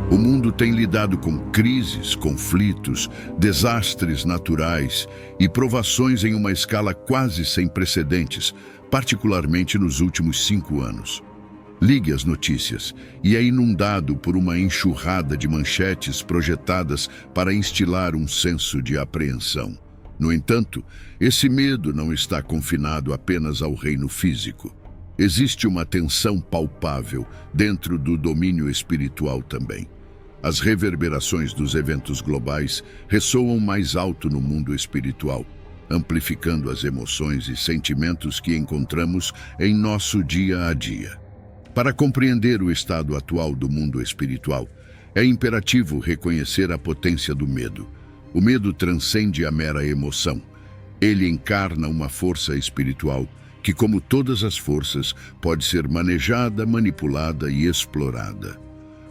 O mundo tem lidado com crises, conflitos, desastres naturais e provações em uma escala quase sem precedentes, particularmente nos últimos 5 anos. Ligue as notícias e é inundado por uma enxurrada de manchetes projetadas para instilar um senso de apreensão. No entanto, esse medo não está confinado apenas ao reino físico. Existe uma tensão palpável dentro do domínio espiritual também. As reverberações dos eventos globais ressoam mais alto no mundo espiritual, amplificando as emoções e sentimentos que encontramos em nosso dia a dia. Para compreender o estado atual do mundo espiritual, é imperativo reconhecer a potência do medo. O medo transcende a mera emoção. Ele encarna uma força espiritual que, como todas as forças, pode ser manejada, manipulada e explorada.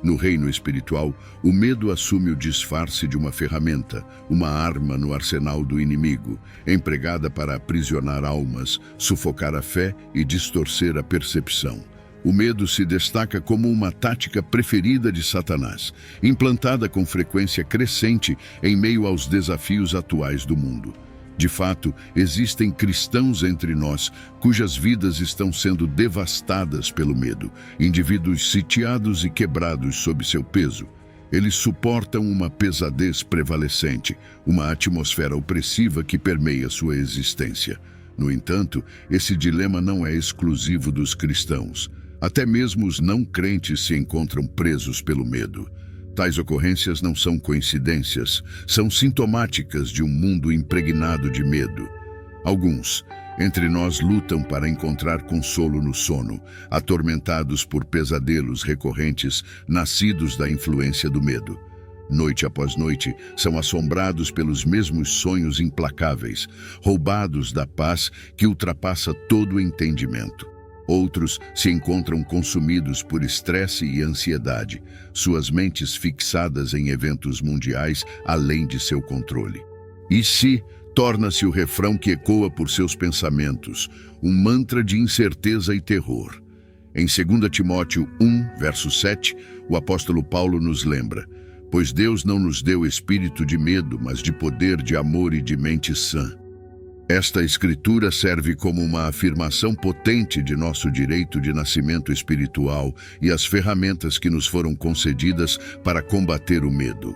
No reino espiritual, o medo assume o disfarce de uma ferramenta, uma arma no arsenal do inimigo, empregada para aprisionar almas, sufocar a fé e distorcer a percepção. O medo se destaca como uma tática preferida de Satanás, implantada com frequência crescente em meio aos desafios atuais do mundo. De fato, existem cristãos entre nós cujas vidas estão sendo devastadas pelo medo, indivíduos sitiados e quebrados sob seu peso. Eles suportam uma pesadez prevalecente, uma atmosfera opressiva que permeia sua existência. No entanto, esse dilema não é exclusivo dos cristãos. Até mesmo os não crentes se encontram presos pelo medo. Tais ocorrências não são coincidências, são sintomáticas de um mundo impregnado de medo. Alguns entre nós lutam para encontrar consolo no sono, atormentados por pesadelos recorrentes nascidos da influência do medo. Noite após noite, são assombrados pelos mesmos sonhos implacáveis, roubados da paz que ultrapassa todo o entendimento. Outros se encontram consumidos por estresse e ansiedade, suas mentes fixadas em eventos mundiais além de seu controle. E se torna-se o refrão que ecoa por seus pensamentos, um mantra de incerteza e terror. Em 2 Timóteo 1, verso 7, o apóstolo Paulo nos lembra: pois Deus não nos deu espírito de medo, mas de poder, de amor e de mente sã. Esta escritura serve como uma afirmação potente de nosso direito de nascimento espiritual e as ferramentas que nos foram concedidas para combater o medo.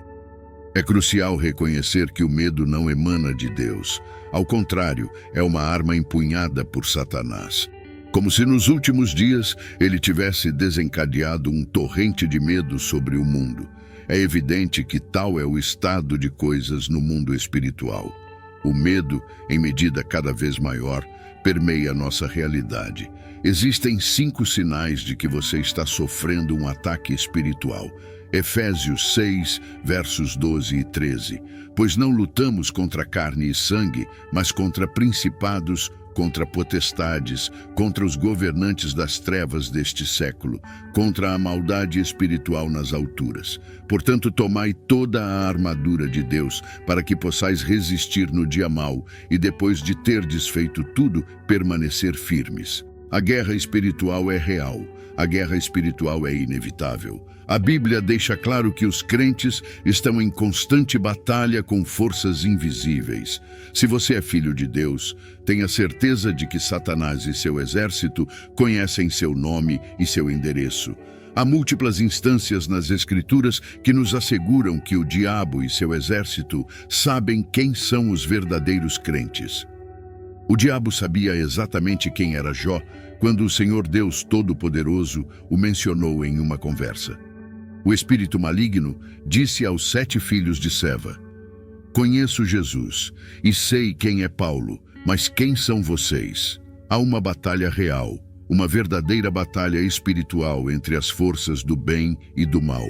É crucial reconhecer que o medo não emana de Deus. Ao contrário, é uma arma empunhada por Satanás. Como se nos últimos dias ele tivesse desencadeado um torrente de medo sobre o mundo. É evidente que tal é o estado de coisas no mundo espiritual. O medo, em medida cada vez maior, permeia nossa realidade. Existem 5 sinais de que você está sofrendo um ataque espiritual. Efésios 6, versos 12 e 13. Pois não lutamos contra carne e sangue, mas contra principados, contra potestades, contra os governantes das trevas deste século, contra a maldade espiritual nas alturas. Portanto, tomai toda a armadura de Deus, para que possais resistir no dia mau, e depois de terdes feito tudo, permanecer firmes. A guerra espiritual é real, a guerra espiritual é inevitável. A Bíblia deixa claro que os crentes estão em constante batalha com forças invisíveis. Se você é filho de Deus, tenha certeza de que Satanás e seu exército conhecem seu nome e seu endereço. Há múltiplas instâncias nas Escrituras que nos asseguram que o diabo e seu exército sabem quem são os verdadeiros crentes. O diabo sabia exatamente quem era Jó quando o Senhor Deus Todo-Poderoso o mencionou em uma conversa. O espírito maligno disse aos 7 filhos de Seva: conheço Jesus e sei quem é Paulo, mas quem são vocês? Há uma batalha real, uma verdadeira batalha espiritual entre as forças do bem e do mal.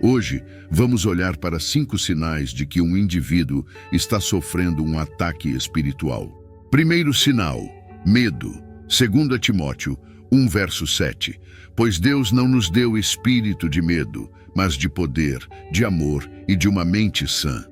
Hoje, vamos olhar para 5 sinais de que um indivíduo está sofrendo um ataque espiritual. Primeiro sinal: medo. 2 Timóteo 1, verso 7. Pois Deus não nos deu espírito de medo, mas de poder, de amor e de uma mente sã.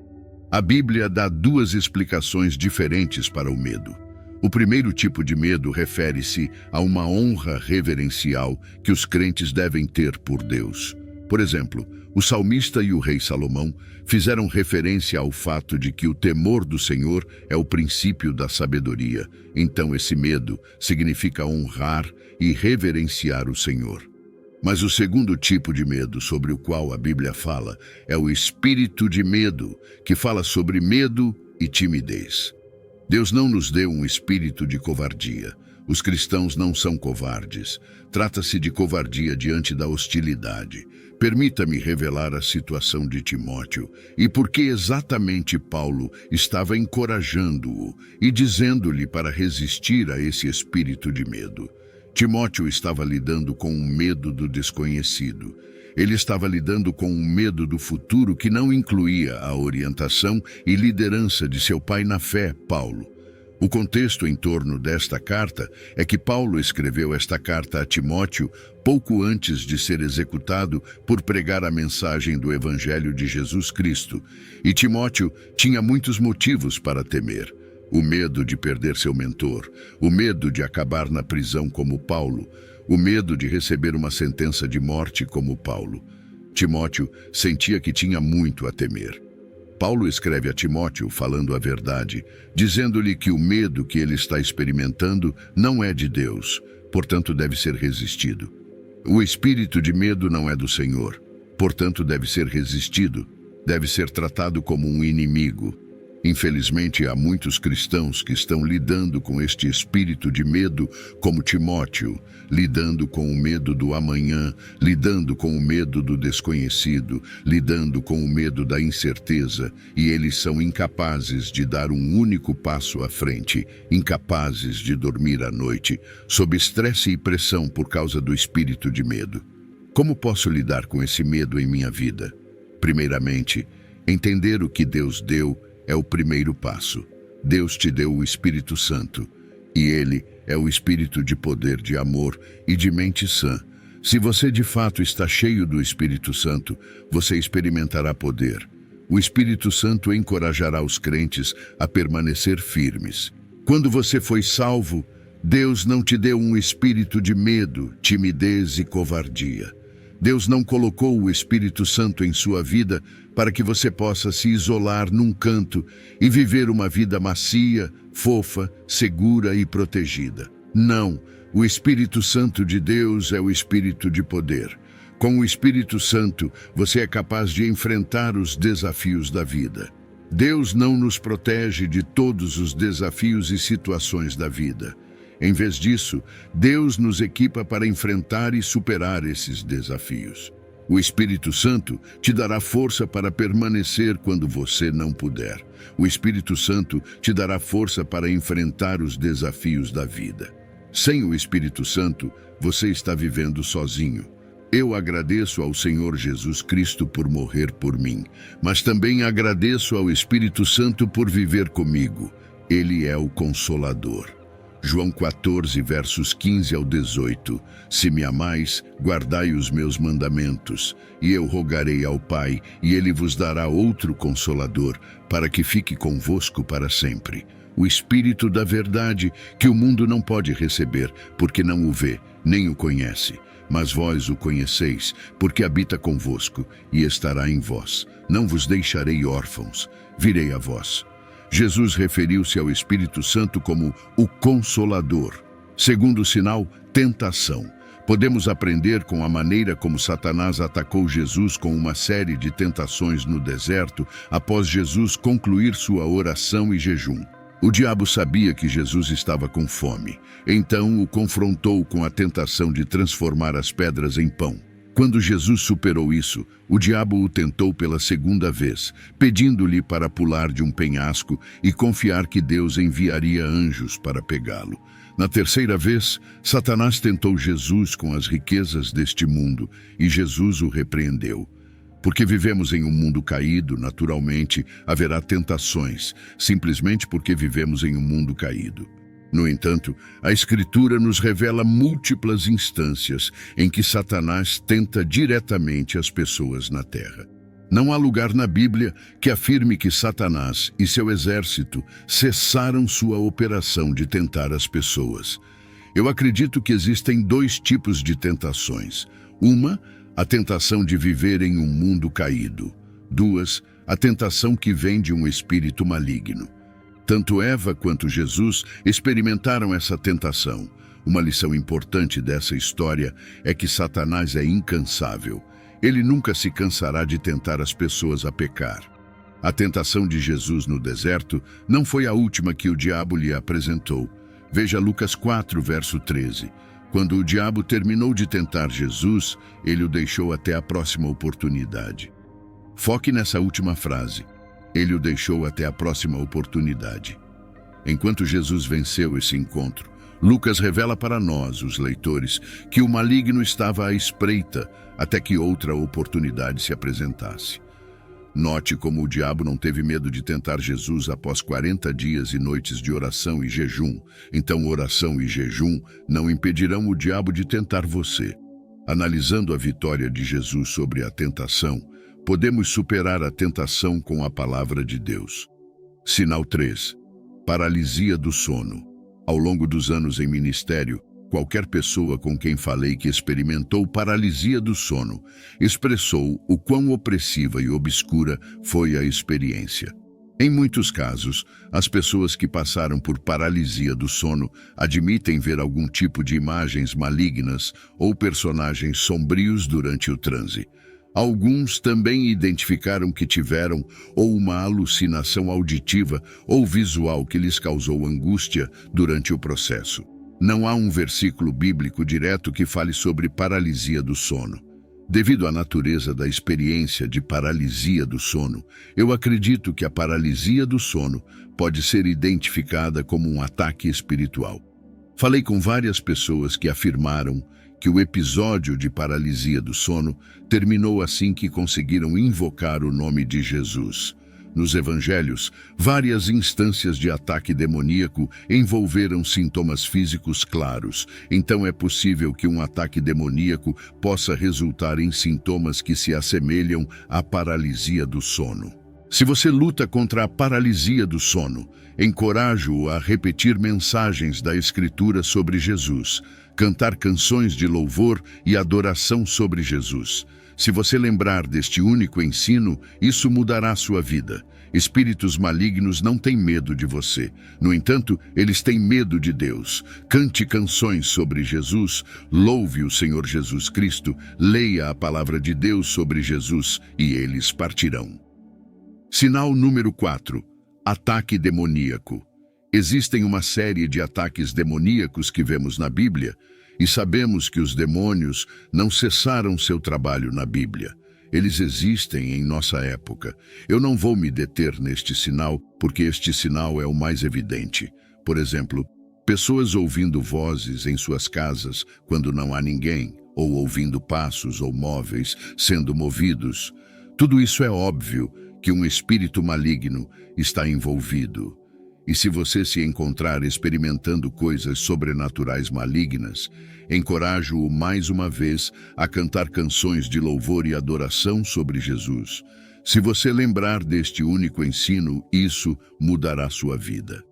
A Bíblia dá 2 explicações diferentes para o medo. O primeiro tipo de medo refere-se a uma honra reverencial que os crentes devem ter por Deus. Por exemplo, o salmista e o rei Salomão fizeram referência ao fato de que o temor do Senhor é o princípio da sabedoria. Então esse medo significa honrar e reverenciar o Senhor. Mas o segundo tipo de medo sobre o qual a Bíblia fala é o espírito de medo, que fala sobre medo e timidez. Deus não nos deu um espírito de covardia. Os cristãos não são covardes. Trata-se de covardia diante da hostilidade. Permita-me revelar a situação de Timóteo e por que exatamente Paulo estava encorajando-o e dizendo-lhe para resistir a esse espírito de medo. Timóteo estava lidando com o medo do desconhecido. Ele estava lidando com o medo do futuro que não incluía a orientação e liderança de seu pai na fé, Paulo. O contexto em torno desta carta é que Paulo escreveu esta carta a Timóteo pouco antes de ser executado por pregar a mensagem do Evangelho de Jesus Cristo. E Timóteo tinha muitos motivos para temer. O medo de perder seu mentor, o medo de acabar na prisão como Paulo, o medo de receber uma sentença de morte como Paulo. Timóteo sentia que tinha muito a temer. Paulo escreve a Timóteo falando a verdade, dizendo-lhe que o medo que ele está experimentando não é de Deus, portanto deve ser resistido. O espírito de medo não é do Senhor, portanto deve ser resistido, deve ser tratado como um inimigo. Infelizmente, há muitos cristãos que estão lidando com este espírito de medo, como Timóteo, lidando com o medo do amanhã, lidando com o medo do desconhecido, lidando com o medo da incerteza, e eles são incapazes de dar um único passo à frente, incapazes de dormir à noite, sob estresse e pressão por causa do espírito de medo. Como posso lidar com esse medo em minha vida? Primeiramente, entender o que Deus deu é o primeiro passo. Deus te deu o Espírito Santo, e ele é o Espírito de poder, de amor e de mente sã. Se você de fato está cheio do Espírito Santo, você experimentará poder. O Espírito Santo encorajará os crentes a permanecer firmes. Quando você foi salvo, Deus não te deu um espírito de medo, timidez e covardia. Deus não colocou o Espírito Santo em sua vida para que você possa se isolar num canto e viver uma vida macia, fofa, segura e protegida. Não, o Espírito Santo de Deus é o Espírito de poder. Com o Espírito Santo, você é capaz de enfrentar os desafios da vida. Deus não nos protege de todos os desafios e situações da vida. Em vez disso, Deus nos equipa para enfrentar e superar esses desafios. O Espírito Santo te dará força para permanecer quando você não puder. O Espírito Santo te dará força para enfrentar os desafios da vida. Sem o Espírito Santo, você está vivendo sozinho. Eu agradeço ao Senhor Jesus Cristo por morrer por mim, mas também agradeço ao Espírito Santo por viver comigo. Ele é o Consolador. João 14, versos 15 ao 18. Se me amais, guardai os meus mandamentos, e eu rogarei ao Pai, e ele vos dará outro Consolador, para que fique convosco para sempre. O Espírito da verdade, que o mundo não pode receber, porque não o vê, nem o conhece. Mas vós o conheceis, porque habita convosco, e estará em vós. Não vos deixarei órfãos, virei a vós. Jesus referiu-se ao Espírito Santo como o Consolador. Segundo sinal, tentação. Podemos aprender com a maneira como Satanás atacou Jesus com uma série de tentações no deserto após Jesus concluir sua oração e jejum. O diabo sabia que Jesus estava com fome, então o confrontou com a tentação de transformar as pedras em pão. Quando Jesus superou isso, o diabo o tentou pela segunda vez, pedindo-lhe para pular de um penhasco e confiar que Deus enviaria anjos para pegá-lo. Na terceira vez, Satanás tentou Jesus com as riquezas deste mundo, e Jesus o repreendeu. Porque vivemos em um mundo caído, naturalmente haverá tentações, simplesmente porque vivemos em um mundo caído. No entanto, a Escritura nos revela múltiplas instâncias em que Satanás tenta diretamente as pessoas na terra. Não há lugar na Bíblia que afirme que Satanás e seu exército cessaram sua operação de tentar as pessoas. Eu acredito que existem dois tipos de tentações. Uma, a tentação de viver em um mundo caído. 2. A tentação que vem de um espírito maligno. Tanto Eva quanto Jesus experimentaram essa tentação. Uma lição importante dessa história é que Satanás é incansável. Ele nunca se cansará de tentar as pessoas a pecar. A tentação de Jesus no deserto não foi a última que o diabo lhe apresentou. Veja Lucas 4, verso 13. Quando o diabo terminou de tentar Jesus, ele o deixou até a próxima oportunidade. Foque nessa última frase. Ele o deixou até a próxima oportunidade. Enquanto Jesus venceu esse encontro, Lucas revela para nós, os leitores, que o maligno estava à espreita até que outra oportunidade se apresentasse. Note como o diabo não teve medo de tentar Jesus após 40 dias e noites de oração e jejum. Então, oração e jejum não impedirão o diabo de tentar você. Analisando a vitória de Jesus sobre a tentação, podemos superar a tentação com a palavra de Deus. Sinal 3. Paralisia do sono. Ao longo dos anos em ministério, qualquer pessoa com quem falei que experimentou paralisia do sono expressou o quão opressiva e obscura foi a experiência. Em muitos casos, as pessoas que passaram por paralisia do sono admitem ver algum tipo de imagens malignas ou personagens sombrios durante o transe. Alguns também identificaram que tiveram ou uma alucinação auditiva ou visual que lhes causou angústia durante o processo. Não há um versículo bíblico direto que fale sobre paralisia do sono. Devido à natureza da experiência de paralisia do sono, eu acredito que a paralisia do sono pode ser identificada como um ataque espiritual. Falei com várias pessoas que afirmaram que o episódio de paralisia do sono terminou assim que conseguiram invocar o nome de Jesus. Nos evangelhos, várias instâncias de ataque demoníaco envolveram sintomas físicos claros, então é possível que um ataque demoníaco possa resultar em sintomas que se assemelham à paralisia do sono. Se você luta contra a paralisia do sono, encorajo-o a repetir mensagens da Escritura sobre Jesus, cantar canções de louvor e adoração sobre Jesus. Se você lembrar deste único ensino, isso mudará sua vida. Espíritos malignos não têm medo de você. No entanto, eles têm medo de Deus. Cante canções sobre Jesus, louve o Senhor Jesus Cristo, leia a palavra de Deus sobre Jesus e eles partirão. Sinal número 4. Ataque demoníaco. Existem uma série de ataques demoníacos que vemos na Bíblia, e sabemos que os demônios não cessaram seu trabalho na Bíblia. Eles existem em nossa época. Eu não vou me deter neste sinal, porque este sinal é o mais evidente. Por exemplo, pessoas ouvindo vozes em suas casas quando não há ninguém, ou ouvindo passos ou móveis sendo movidos. Tudo isso é óbvio que um espírito maligno está envolvido. E se você se encontrar experimentando coisas sobrenaturais malignas, encorajo-o mais uma vez a cantar canções de louvor e adoração sobre Jesus. Se você lembrar deste único ensino, isso mudará sua vida.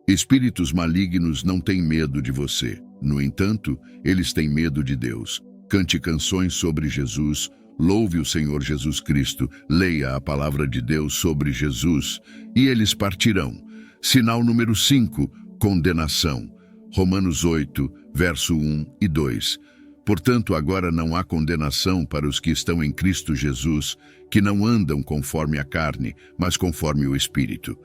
Espíritos malignos não têm medo de você. No entanto, eles têm medo de Deus. Cante canções sobre Jesus, louve o Senhor Jesus Cristo, leia a palavra de Deus sobre Jesus, e eles partirão. Sinal número 5, condenação. Romanos 8, verso 1 e 2. Portanto, agora não há condenação para os que estão em Cristo Jesus, que não andam conforme a carne, mas conforme o Espírito.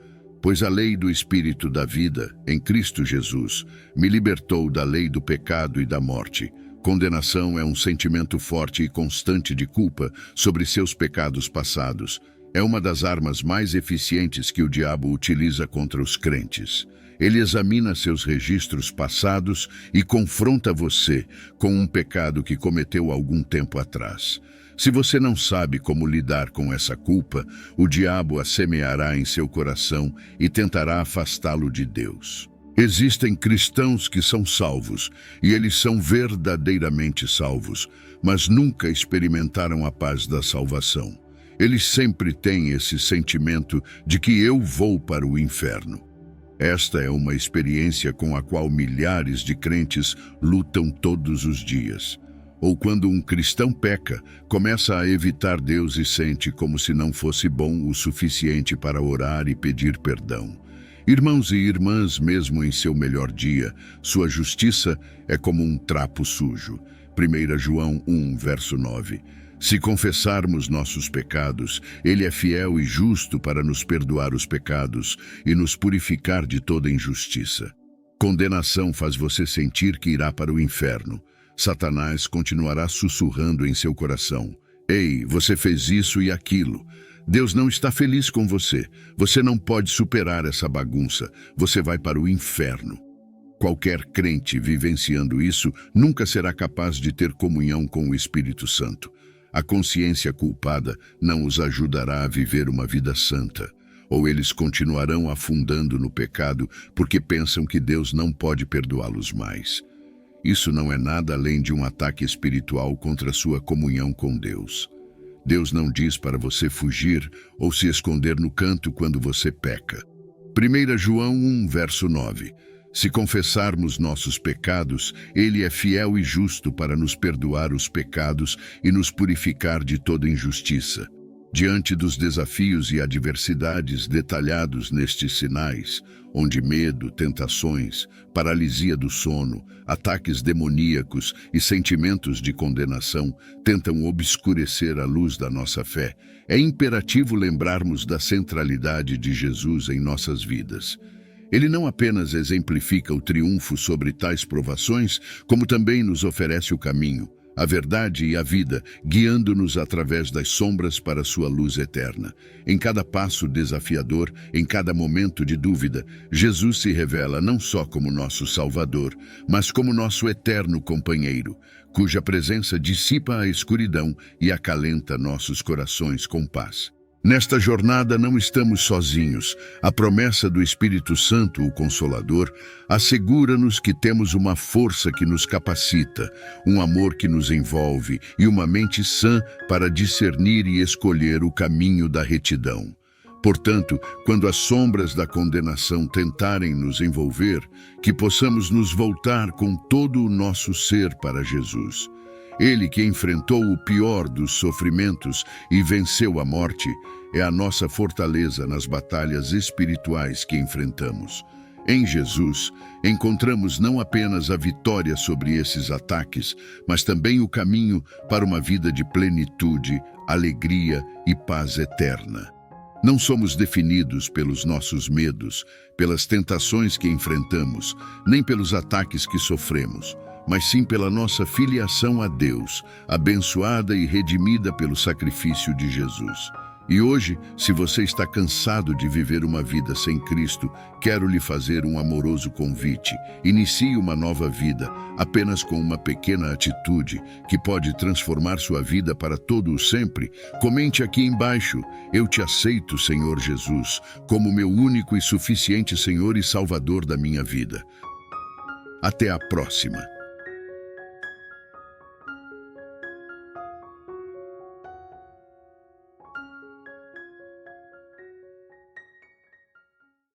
Pois a lei do Espírito da vida, em Cristo Jesus, me libertou da lei do pecado e da morte. Condenação é um sentimento forte e constante de culpa sobre seus pecados passados. É uma das armas mais eficientes que o diabo utiliza contra os crentes. Ele examina seus registros passados e confronta você com um pecado que cometeu algum tempo atrás. Se você não sabe como lidar com essa culpa, o diabo a semeará em seu coração e tentará afastá-lo de Deus. Existem cristãos que são salvos, e eles são verdadeiramente salvos, mas nunca experimentaram a paz da salvação. Eles sempre têm esse sentimento de que eu vou para o inferno. Esta é uma experiência com a qual milhares de crentes lutam todos os dias. Ou quando um cristão peca, começa a evitar Deus e sente como se não fosse bom o suficiente para orar e pedir perdão. Irmãos e irmãs, mesmo em seu melhor dia, sua justiça é como um trapo sujo. 1 João 1, verso 9. Se confessarmos nossos pecados, Ele é fiel e justo para nos perdoar os pecados e nos purificar de toda injustiça. Condenação faz você sentir que irá para o inferno. Satanás continuará sussurrando em seu coração. Ei, você fez isso e aquilo. Deus não está feliz com você. Você não pode superar essa bagunça. Você vai para o inferno. Qualquer crente vivenciando isso nunca será capaz de ter comunhão com o Espírito Santo. A consciência culpada não os ajudará a viver uma vida santa. Ou eles continuarão afundando no pecado porque pensam que Deus não pode perdoá-los mais. Isso não é nada além de um ataque espiritual contra sua comunhão com Deus. Deus não diz para você fugir ou se esconder no canto quando você peca. 1 João 1, verso 9. Se confessarmos nossos pecados, Ele é fiel e justo para nos perdoar os pecados e nos purificar de toda injustiça. Diante dos desafios e adversidades detalhados nestes sinais, onde medo, tentações, paralisia do sono, ataques demoníacos e sentimentos de condenação tentam obscurecer a luz da nossa fé, é imperativo lembrarmos da centralidade de Jesus em nossas vidas. Ele não apenas exemplifica o triunfo sobre tais provações, como também nos oferece o caminho, a verdade e a vida, guiando-nos através das sombras para sua luz eterna. Em cada passo desafiador, em cada momento de dúvida, Jesus se revela não só como nosso Salvador, mas como nosso eterno companheiro, cuja presença dissipa a escuridão e acalenta nossos corações com paz. Nesta jornada não estamos sozinhos. A promessa do Espírito Santo, o Consolador, assegura-nos que temos uma força que nos capacita, um amor que nos envolve e uma mente sã para discernir e escolher o caminho da retidão. Portanto, quando as sombras da condenação tentarem nos envolver, que possamos nos voltar com todo o nosso ser para Jesus. Ele que enfrentou o pior dos sofrimentos e venceu a morte, é a nossa fortaleza nas batalhas espirituais que enfrentamos. Em Jesus, encontramos não apenas a vitória sobre esses ataques, mas também o caminho para uma vida de plenitude, alegria e paz eterna. Não somos definidos pelos nossos medos, pelas tentações que enfrentamos, nem pelos ataques que sofremos, mas sim pela nossa filiação a Deus, abençoada e redimida pelo sacrifício de Jesus. E hoje, se você está cansado de viver uma vida sem Cristo, quero lhe fazer um amoroso convite. Inicie uma nova vida, apenas com uma pequena atitude, que pode transformar sua vida para todo o sempre. Comente aqui embaixo: eu te aceito, Senhor Jesus, como meu único e suficiente Senhor e Salvador da minha vida. Até a próxima.